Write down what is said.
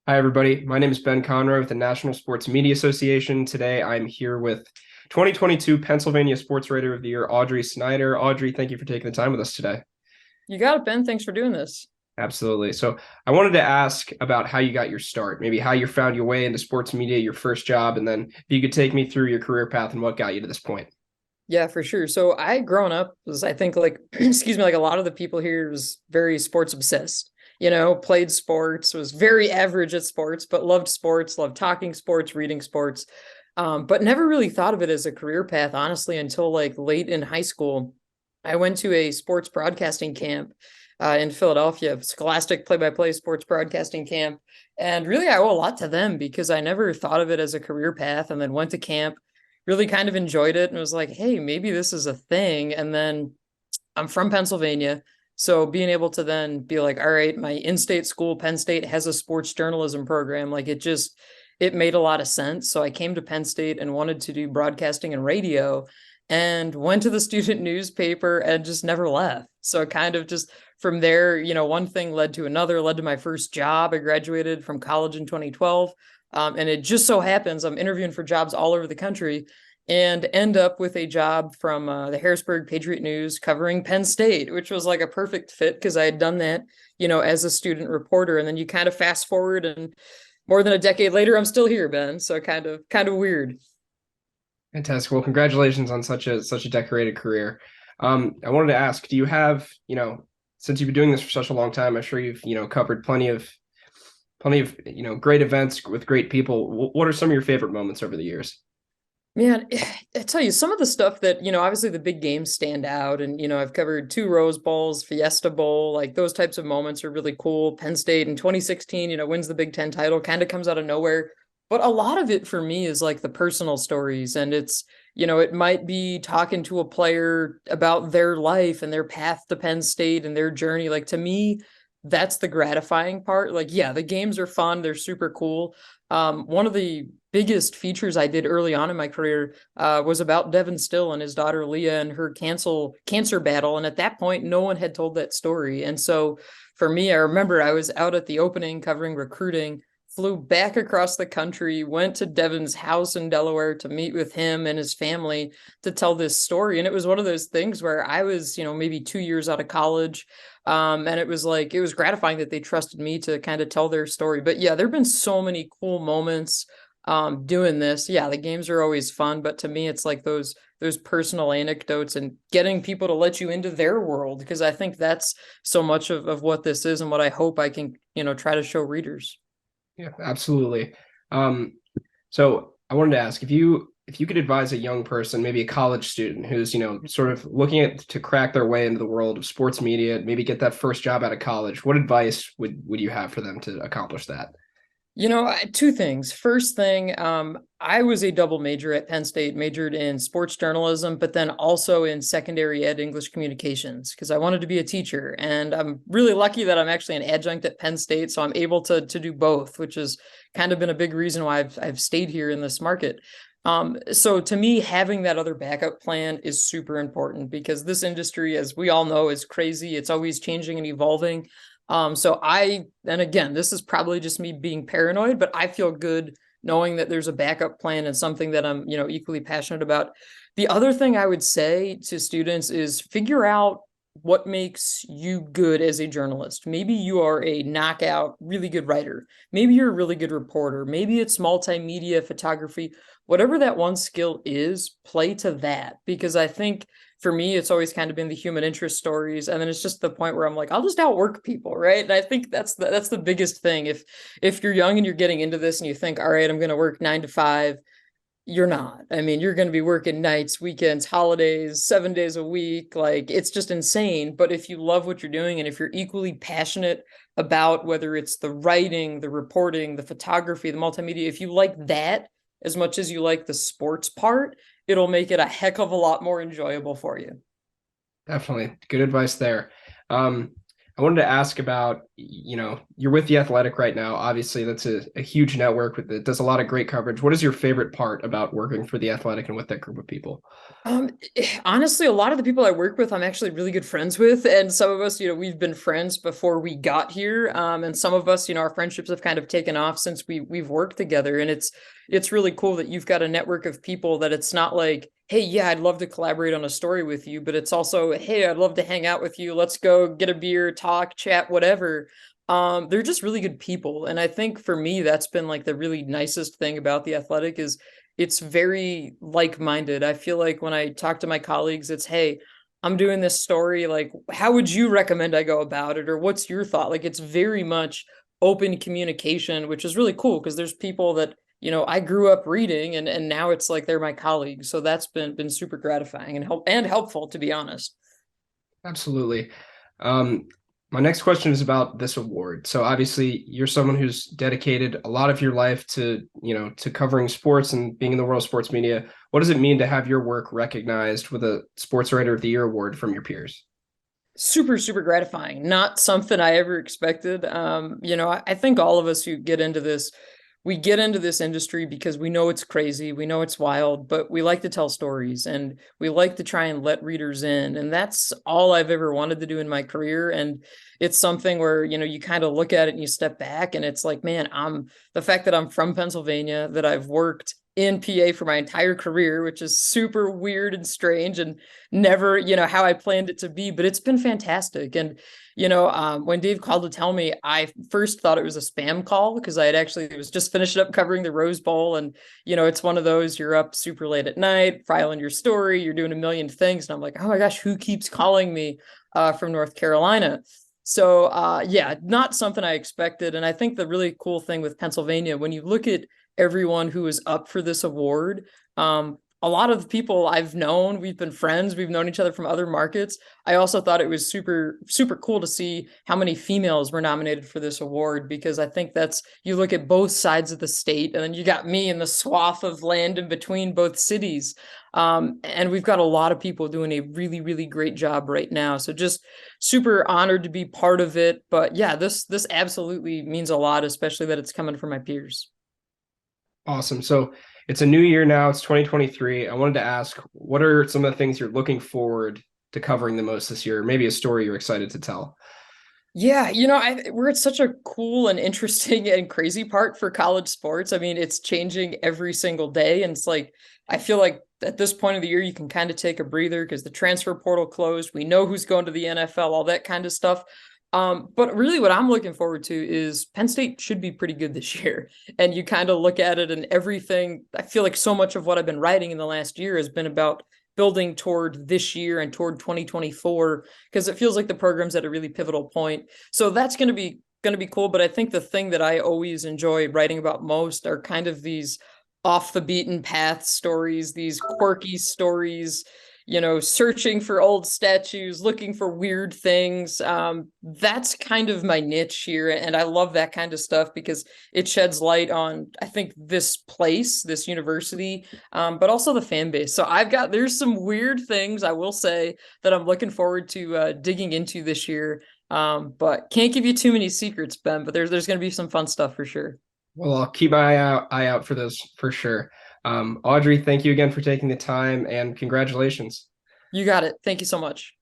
Hi, everybody. My name is Ben Conroy with the National Sports Media Association. Today, I'm here with 2022 Pennsylvania Sports Writer of the Year, Audrey Snyder. Audrey, thank you for taking the time with us today. You got it, Ben. Thanks for doing this. Absolutely. So, I wanted to ask about how you got your start, maybe how you found your way into sports media, your first job, and then if you could take me through your career path and what got you to this point. Yeah, for sure. So I growing up was, I think, like, excuse me, like a lot of the people here was very sports obsessed. Played sports, was very average at sports, but loved sports, loved talking sports, reading sports, but never really thought of it as a career path, honestly, until like late in high school. I went to a sports broadcasting camp in Philadelphia, Scholastic play-by-play sports broadcasting camp. And really, I owe a lot to them because I never thought of it as a career path and then went to camp, really kind of enjoyed it and was like, hey, maybe this is a thing. And then I'm from Pennsylvania. So being able to then be like, all right, my in-state school, Penn State, has a sports journalism program. Like it made a lot of sense. So I came to Penn State and wanted to do broadcasting and radio and went to the student newspaper and just never left. So kind of just from there, one thing led to another, led to my first job. I graduated from college in 2012. And it just so happens I'm interviewing for jobs all over the country and end up with a job from the Harrisburg Patriot News covering Penn State, which was like a perfect fit because I had done that, as a student reporter. And then you kind of fast forward, and more than a decade later, I'm still here, Ben. So kind of weird. Fantastic. Well, congratulations on such a decorated career. I wanted to ask, do you have, since you've been doing this for such a long time, I'm sure you've, covered plenty of great events with great people. What are some of your favorite moments over the years? Man, I tell you, some of the stuff that, obviously the big games stand out. And, I've covered two Rose Bowls, Fiesta Bowl, like those types of moments are really cool. Penn State in 2016, wins the Big Ten title, kind of comes out of nowhere. But a lot of it for me is like the personal stories. And it's, it might be talking to a player about their life and their path to Penn State and their journey. Like to me, that's the gratifying part. Like, yeah, the games are fun, they're super cool. One of the biggest features I did early on in my career was about Devin Still and his daughter Leah and her cancer battle. And at that point, no one had told that story. And so for me, I remember I was out at the opening covering recruiting, flew back across the country, went to Devin's house in Delaware to meet with him and his family to tell this story. And it was one of those things where I was, maybe 2 years out of college. And it was like, it was gratifying that they trusted me to kind of tell their story. But yeah, there've been so many cool moments doing this. Yeah, the games are always fun, but to me, it's like those personal anecdotes and getting people to let you into their world, because I think that's so much of what this is and what I hope I can, try to show readers. Yeah, absolutely. Um, so I wanted to ask if you could advise a young person, maybe a college student who's, sort of looking at to crack their way into the world of sports media, maybe get that first job out of college, what advice would you have for them to accomplish that? Two things. First thing, I was a double major at Penn State, majored in sports journalism, but then also in secondary ed English communications because I wanted to be a teacher. And I'm really lucky that I'm actually an adjunct at Penn State, so I'm able to do both, which has kind of been a big reason why I've stayed here in this market. So to me, having that other backup plan is super important because this industry, as we all know, is crazy. It's always changing and evolving. And again, this is probably just me being paranoid, but I feel good knowing that there's a backup plan and something that I'm, equally passionate about. The other thing I would say to students is figure out what makes you good as a journalist. Maybe you are a knockout, really good writer. Maybe you're a really good reporter. Maybe it's multimedia, photography, whatever that one skill is, play to that. Because I think for me, it's always kind of been the human interest stories. And then it's just the point where I'm like, I'll just outwork people, right? And I think that's the biggest thing. If you're young and you're getting into this and you think, all right, I'm going to work 9 to 5, you're not. I mean, you're going to be working nights, weekends, holidays, 7 days a week. Like it's just insane. But if you love what you're doing and if you're equally passionate about whether it's the writing, the reporting, the photography, the multimedia, if you like that as much as you like the sports part, it'll make it a heck of a lot more enjoyable for you. Definitely good advice there. I wanted to ask about you're with The Athletic right now. Obviously, that's a huge network that does a lot of great coverage. What is your favorite part about working for The Athletic and with that group of people? Um, Honestly, a lot of the people I work with, I'm actually really good friends with, and some of us, we've been friends before we got here. And some of us, our friendships have kind of taken off since we've worked together, and it's really cool that you've got a network of people that it's not like, hey, yeah, I'd love to collaborate on a story with you, but it's also, hey, I'd love to hang out with you. Let's go get a beer, talk, chat, whatever. They're just really good people, and I think for me, that's been like the really nicest thing about The Athletic is it's very like-minded. I feel like when I talk to my colleagues, it's, hey, I'm doing this story. Like, how would you recommend I go about it? Or what's your thought? Like, it's very much open communication, which is really cool because there's people that, I grew up reading and now it's like they're my colleagues. So that's been super gratifying and helpful, to be honest. Absolutely. Um, my next question is about this award. So obviously, you're someone who's dedicated a lot of your life to covering sports and being in the world of sports media. What does it mean to have your work recognized with a Sports Writer of the Year award from your peers? Super, super gratifying. Not something I ever expected. I think all of us who get into this, we get into this industry because we know it's crazy, we know it's wild, but we like to tell stories and we like to try and let readers in. And that's all I've ever wanted to do in my career. And it's something where, you kind of look at it and you step back and it's like, man, the fact that I'm from Pennsylvania, that I've worked in PA for my entire career, which is super weird and strange and never, how I planned it to be, but it's been fantastic. And, when Dave called to tell me, I first thought it was a spam call because I had actually was just finishing up covering the Rose Bowl. And, it's one of those, you're up super late at night, filing your story, you're doing a million things. And I'm like, oh my gosh, who keeps calling me from North Carolina? So, yeah, not something I expected. And I think the really cool thing with Pennsylvania, when you look at everyone who is up for this award. A lot of the people I've known, we've been friends, we've known each other from other markets. I also thought it was super, super cool to see how many females were nominated for this award because I think you look at both sides of the state and then you got me in the swath of land in between both cities. And we've got a lot of people doing a really, really great job right now. So just super honored to be part of it. But yeah, this absolutely means a lot, especially that it's coming from my peers. Awesome. So it's a new year now. It's 2023. I wanted to ask, what are some of the things you're looking forward to covering the most this year? Maybe a story you're excited to tell. Yeah, we're at such a cool and interesting and crazy part for college sports. I mean, it's changing every single day. And it's like, I feel like at this point of the year, you can kind of take a breather because the transfer portal closed. We know who's going to the NFL, all that kind of stuff. But really what I'm looking forward to is Penn State should be pretty good this year. And you kind of look at it and everything, I feel like so much of what I've been writing in the last year has been about building toward this year and toward 2024, because it feels like the program's at a really pivotal point. So that's going to be cool. But I think the thing that I always enjoy writing about most are kind of these off the beaten path stories, these quirky stories, searching for old statues, looking for weird things. That's kind of my niche here. And I love that kind of stuff because it sheds light on, I think, this place, this university, but also the fan base. So there's some weird things I will say that I'm looking forward to digging into this year. But can't give you too many secrets, Ben, but there's going to be some fun stuff for sure. Well, I'll keep my eye out for those for sure. Audrey, thank you again for taking the time and congratulations. You got it. Thank you so much.